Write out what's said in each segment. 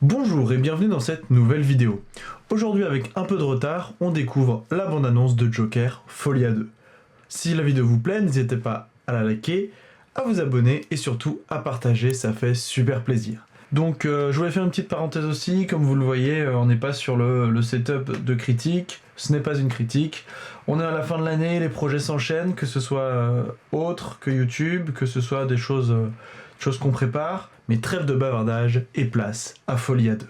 Bonjour et bienvenue dans cette nouvelle vidéo. Aujourd'hui avec un peu de retard, on découvre la bande-annonce de Joker Folie à 2. Si la vidéo vous plaît, n'hésitez pas à la liker, à vous abonner et surtout à partager, ça fait super plaisir. Donc je voulais faire une petite parenthèse aussi, comme vous le voyez, on n'est pas sur le setup de critique, ce n'est pas une critique. On est à la fin de l'année, les projets s'enchaînent, que ce soit autre que YouTube, que ce soit des choses qu'on prépare, mais trêve de bavardage et place à Folie à 2.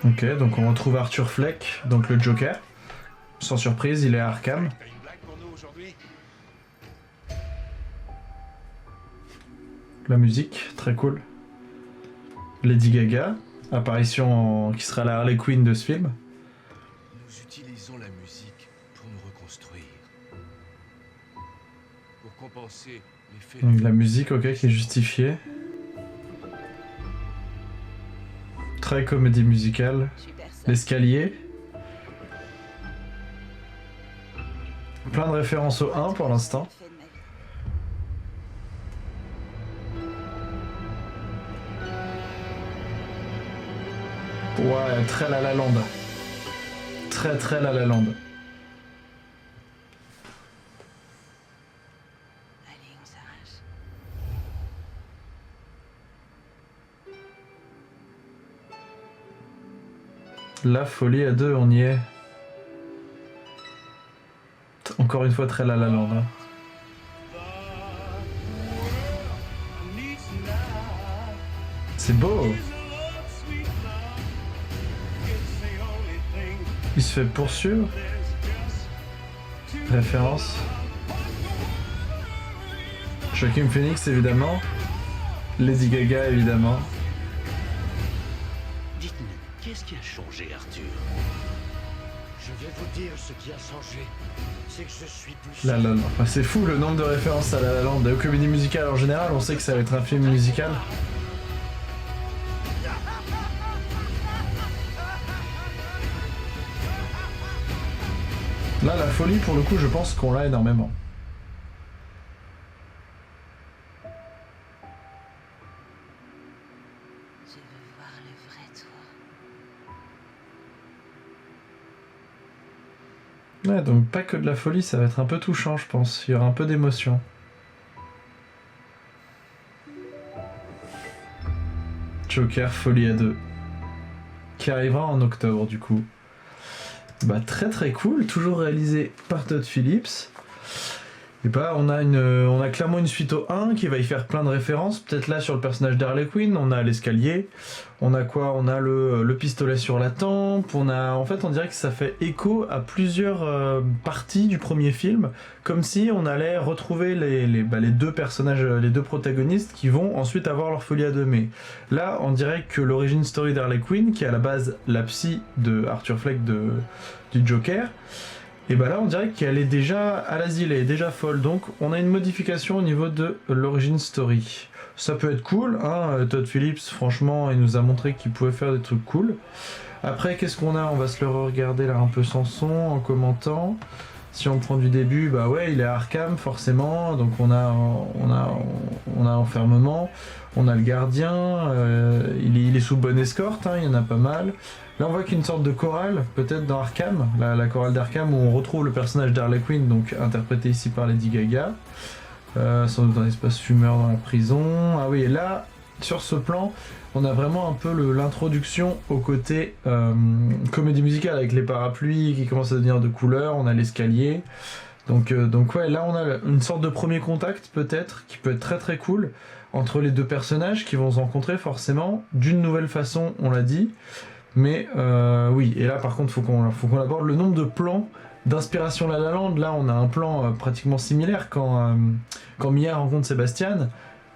Ok, donc on retrouve Arthur Fleck, donc le Joker. Sans surprise, il est à Arkham. La musique, très cool. Lady Gaga, apparition qui sera la Harley Quinn de ce film. Nous utilisons la musique pour nous reconstruire. Pour compenser l'effet... Donc la musique, ok, qui est justifiée. Très comédie musicale. L'escalier. Plein de références au 1 pour l'instant. Ouais, très La La Land. Très La La Land. Allez, on s'arrache. La Folie à 2, on y est. Encore une fois, très La La Land. Hein. C'est beau. Il se fait poursuivre. Référence. Joaquin Phoenix évidemment. Lady Gaga évidemment. Dites-nous, qu'est-ce qui a changé, Arthur? Je vais vous dire ce qui a changé. C'est que je suis plus... La La Land. Enfin, c'est fou le nombre de références à La La Land. Aux comédies musicales en général, on sait que ça va être un film musical. Là, la folie, pour le coup, je pense qu'on l'a énormément. Je veux voir le vrai toi. Ouais, donc pas que de la folie, ça va être un peu touchant, je pense. Il y aura un peu d'émotion. Joker Folie à 2. Qui arrivera en octobre, du coup. Bah très cool, toujours réalisé par Todd Phillips. Et bah on a clairement une suite au 1 qui va y faire plein de références. Peut-être là sur le personnage d'Harley Quinn, on a l'escalier. On a quoi? On a le pistolet sur la tempe. En fait on dirait que ça fait écho à plusieurs parties du premier film. Comme si on allait retrouver les deux personnages, les deux protagonistes qui vont ensuite avoir leur folie à deux. Mais là on dirait que l'origin story d'Harley Quinn, qui est à la base la psy de Arthur Fleck du Joker, et bah là on dirait qu'elle est déjà à l'asile, elle est déjà folle, donc on a une modification au niveau de l'origin story. Ça peut être cool, hein, Todd Phillips franchement il nous a montré qu'il pouvait faire des trucs cool. Après qu'est-ce qu'on a? On va se le regarder là un peu sans son, en commentant. Si on prend du début, bah ouais il est à Arkham forcément, donc on a enfermement, on a le gardien, il est sous bonne escorte, hein, il y en a pas mal. Là on voit qu'il y a une sorte de chorale, peut-être dans Arkham, la chorale d'Arkham où on retrouve le personnage d'Harley Quinn, donc interprété ici par Lady Gaga. Sans doute un espace fumeur dans la prison. Ah oui, et là, sur ce plan, on a vraiment un peu l'introduction au côté comédie musicale avec les parapluies qui commencent à devenir de couleur, on a l'escalier. Donc ouais, là on a une sorte de premier contact peut-être, qui peut être très cool, entre les deux personnages qui vont se rencontrer forcément, d'une nouvelle façon, on l'a dit. Mais oui, et là par contre faut qu'on aborde le nombre de plans d'inspiration La La Land. Là on a un plan pratiquement similaire quand Mia rencontre Sébastien.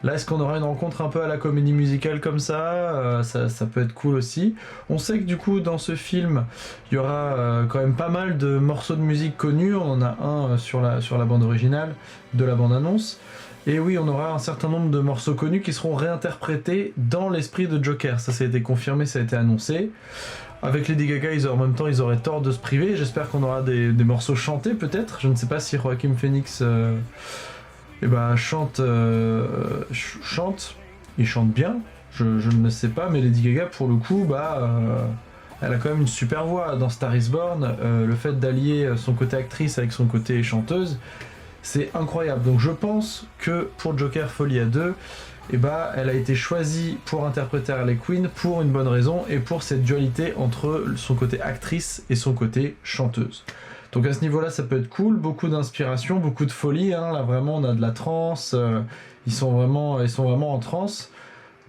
Là est-ce qu'on aura une rencontre un peu à la comédie musicale comme ça, ça peut être cool aussi. On sait que du coup dans ce film il y aura quand même pas mal de morceaux de musique connus. On en a un sur la bande originale de la bande annonce. Et oui, on aura un certain nombre de morceaux connus qui seront réinterprétés dans l'esprit de Joker. Ça a été confirmé, ça a été annoncé. Avec Lady Gaga, en même temps, ils auraient tort de se priver. J'espère qu'on aura des morceaux chantés, peut-être. Je ne sais pas si Joaquin Phoenix chante. Il chante bien. Je ne le sais pas, mais Lady Gaga, pour le coup, elle a quand même une super voix. Dans Star is Born, le fait d'allier son côté actrice avec son côté chanteuse, c'est incroyable. Donc je pense que pour Joker Folie à 2, elle a été choisie pour interpréter Harley Quinn pour une bonne raison et pour cette dualité entre son côté actrice et son côté chanteuse. Donc à ce niveau-là, ça peut être cool, beaucoup d'inspiration, beaucoup de folie, hein. Là vraiment on a de la transe, ils sont vraiment en transe.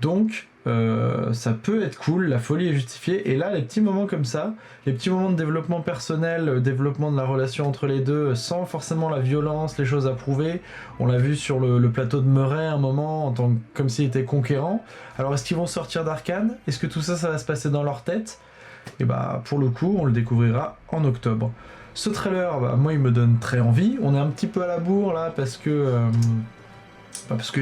Donc ça peut être cool, la folie est justifiée. Et là, les petits moments comme ça, les petits moments de développement personnel, développement de la relation entre les deux, sans forcément la violence, les choses à prouver. On l'a vu sur le plateau de Murray à un moment, comme s'il était conquérant. Alors est-ce qu'ils vont sortir d'Arkham? Est-ce que tout ça, ça va se passer dans leur tête? Et pour le coup, on le découvrira en octobre. Ce trailer, moi, il me donne très envie. On est un petit peu à la bourre là parce qu'il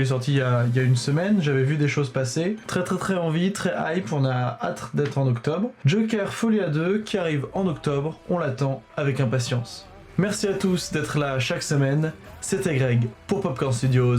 est sorti il y a une semaine, j'avais vu des choses passer. Très envie, très hype, on a hâte d'être en octobre. Joker Folie à 2 qui arrive en octobre, on l'attend avec impatience. Merci à tous d'être là chaque semaine, c'était Greg pour Popcorn Studios,